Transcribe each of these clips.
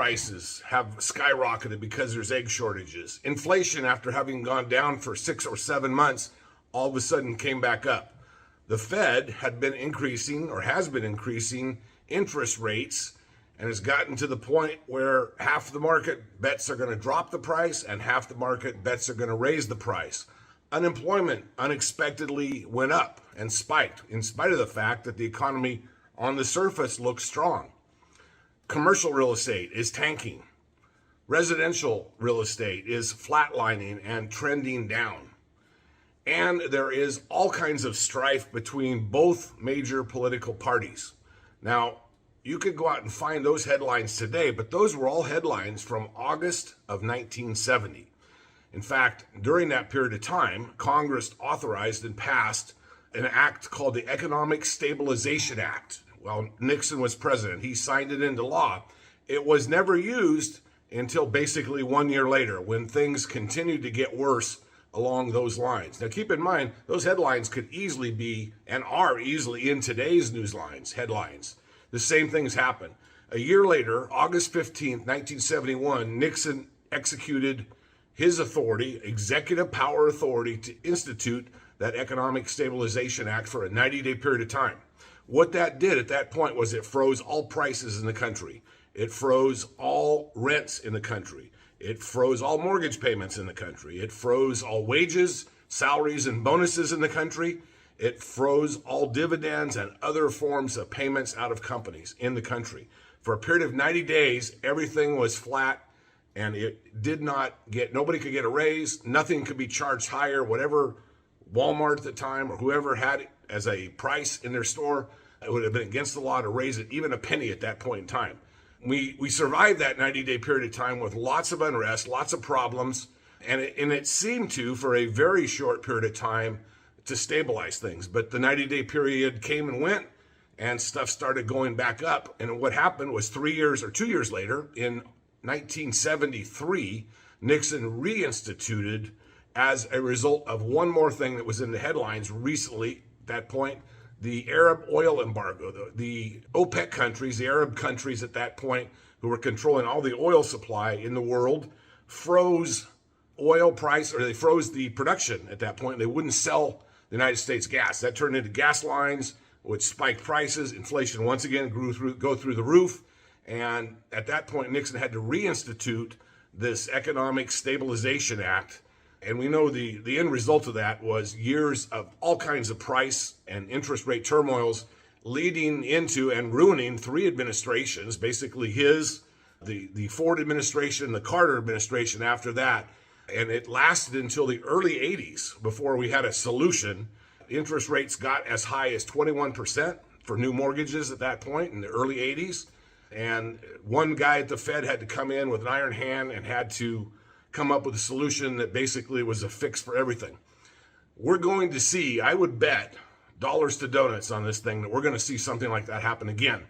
prices have skyrocketed because there's egg shortages. Inflation, after having gone down for 6 or 7 months, all of a sudden came back up. The Fed had been increasing, or has been increasing, interest rates, and has gotten to the point where half the market bets are going to drop the price and half the market bets are going to raise the price. Unemployment unexpectedly went up and spiked, in spite of the fact that the economy on the surface looks strong. Commercial real estate is tanking. Residential real estate is flatlining and trending down. And there is all kinds of strife between both major political parties. Now, you could go out and find those headlines today, but those were all headlines from August of 1970. In fact, during that period of time, Congress authorized and passed an act called the Economic Stabilization Act. Well, Nixon was president. He signed it into law. It was never used until basically 1 year later, when things continued to get worse along those lines. Now, keep in mind, those headlines could easily be, and are easily in today's news lines, headlines. The same things happen. A year later, August 15th, 1971, Nixon executed his authority, executive power authority, to institute that Economic Stabilization Act for a 90-day period of time. What that did at that point was it froze all prices in the country. It froze all rents in the country. It froze all mortgage payments in the country. It froze all wages, salaries, and bonuses in the country. It froze all dividends and other forms of payments out of companies in the country. For a period of 90 days, everything was flat, and it did not get, nobody could get a raise. Nothing could be charged higher. Whatever Walmart at the time or whoever had it as a price in their store, it would have been against the law to raise it even a penny at that point in time. We survived that 90-day period of time with lots of unrest, lots of problems, and it seemed to, for a very short period of time, to stabilize things. But the 90-day period came and went, and stuff started going back up. And what happened was 3 years or 2 years later, in 1973, Nixon reinstituted, as a result of one more thing that was in the headlines recently at that point, the Arab oil embargo. The OPEC countries, the Arab countries at that point, who were controlling all the oil supply in the world, froze oil price, or they froze the production at that point. They wouldn't sell the United States gas. That turned into gas lines, which spiked prices. Inflation once again go through the roof. And at that point, Nixon had to reinstitute this Economic Stabilization Act. And we know the end result of that was years of all kinds of price and interest rate turmoils, leading into and ruining 3 administrations, basically the Ford administration, the Carter administration after that. And it lasted until the early 80s before we had a solution. Interest rates got as high as 21% for new mortgages at that point in the early 80s. And one guy at the Fed had to come in with an iron hand and had to come up with a solution that basically was a fix for everything. We're going to see, I would bet dollars to donuts on this thing, that we're going to see something like that happen again.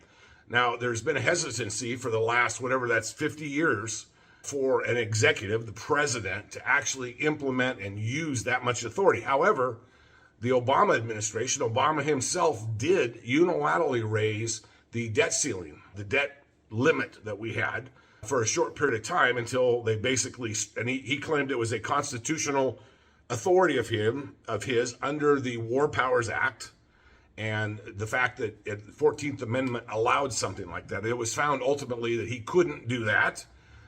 Now, there's been a hesitancy for the last, whatever that's 50 years, for an executive, the president, to actually implement and use that much authority. However, the Obama administration, Obama himself, did unilaterally raise the debt ceiling, the debt limit that we had, for a short period of time, until they basically, and he claimed it was a constitutional authority of his under the War Powers Act, and the fact that the 14th Amendment allowed something like that. It was found ultimately that he couldn't do that,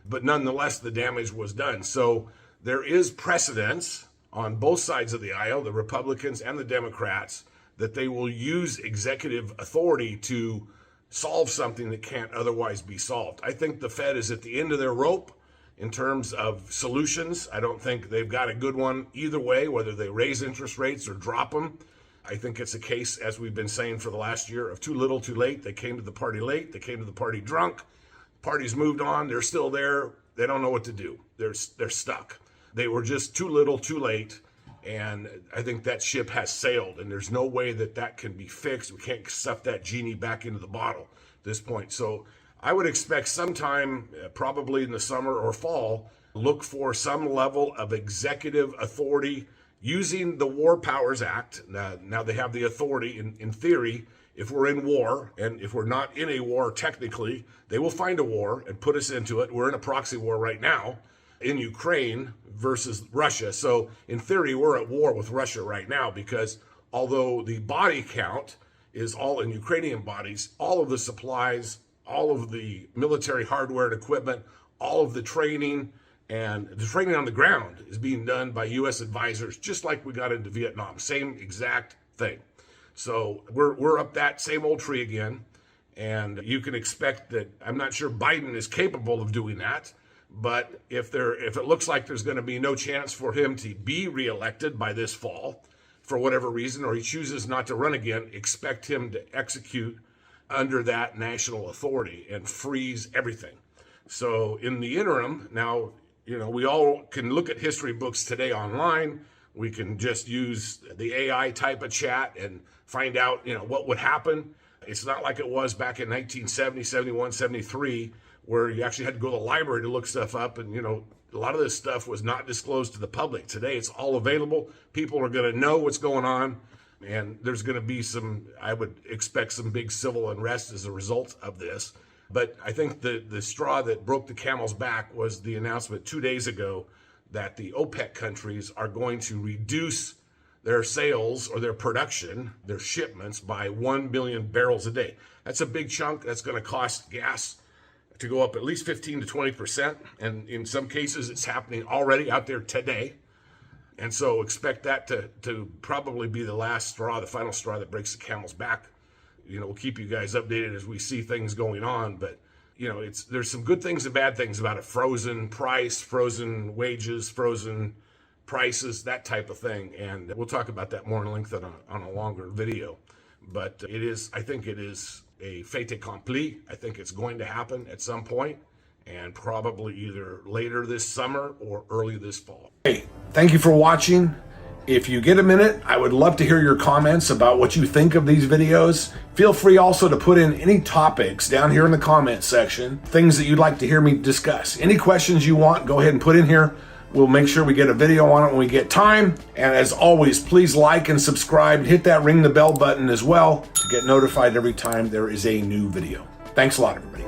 but nonetheless the damage was done. So there is precedence on both sides of the aisle, the Republicans and the Democrats, that they will use executive authority to solve something that can't otherwise be solved. I think the Fed is at the end of their rope in terms of solutions. I don't think they've got a good one either way, whether they raise interest rates or drop them. I think it's a case, as we've been saying for the last year, of too little, too late. They came to the party late. They came to the party drunk. Party's moved on. They're still there. They don't know what to do. They're stuck. They were just too little, too late. And I think that ship has sailed, and there's no way that that can be fixed. We can't stuff that genie back into the bottle at this point. So I would expect sometime, probably in the summer or fall, look for some level of executive authority using the War Powers Act. Now they have the authority, in theory, if we're in war, and if we're not in a war technically, they will find a war and put us into it. We're in a proxy war right now in Ukraine versus Russia. So in theory, we're at war with Russia right now, because although the body count is all in Ukrainian bodies, all of the supplies, all of the military hardware and equipment, all of the training, and the training on the ground is being done by U.S. advisors, just like we got into Vietnam. Same exact thing. So we're up that same old tree again. And you can expect that. I'm not sure Biden is capable of doing that. But if it looks like there's going to be no chance for him to be reelected by this fall, for whatever reason, or he chooses not to run again, expect him to execute under that national authority and freeze everything. So in the interim, now, we all can look at history books today online. We can just use the AI type of chat and find out, what would happen. It's not like it was back in 1970, 71, 73, where you actually had to go to the library to look stuff up. And, a lot of this stuff was not disclosed to the public. Today, it's all available. People are going to know what's going on. And there's going to be I would expect some big civil unrest as a result of this. But I think the straw that broke the camel's back was the announcement 2 days ago that the OPEC countries are going to reduce their sales or their production, their shipments, by 1 billion barrels a day. That's a big chunk. That's going to cost gas to go up at least 15 to 20%. And in some cases, it's happening already out there today. And so expect that to probably be the last straw, the final straw that breaks the camel's back. We'll keep you guys updated as we see things going on. But, there's some good things and bad things about it. Frozen price, frozen wages, frozen prices, that type of thing. And we'll talk about that more in length on a longer video. But I think it is a fait accompli. I think it's going to happen at some point, and probably either later this summer or early this fall. Hey, thank you for watching. If you get a minute, I would love to hear your comments about what you think of these videos. Feel free also to put in any topics down here in the comment section, things that you'd like to hear me discuss. Any questions you want, go ahead and put in here. We'll make sure we get a video on it when we get time. And as always, please like and subscribe. Hit that ring the bell button as well to get notified every time there is a new video. Thanks a lot, everybody.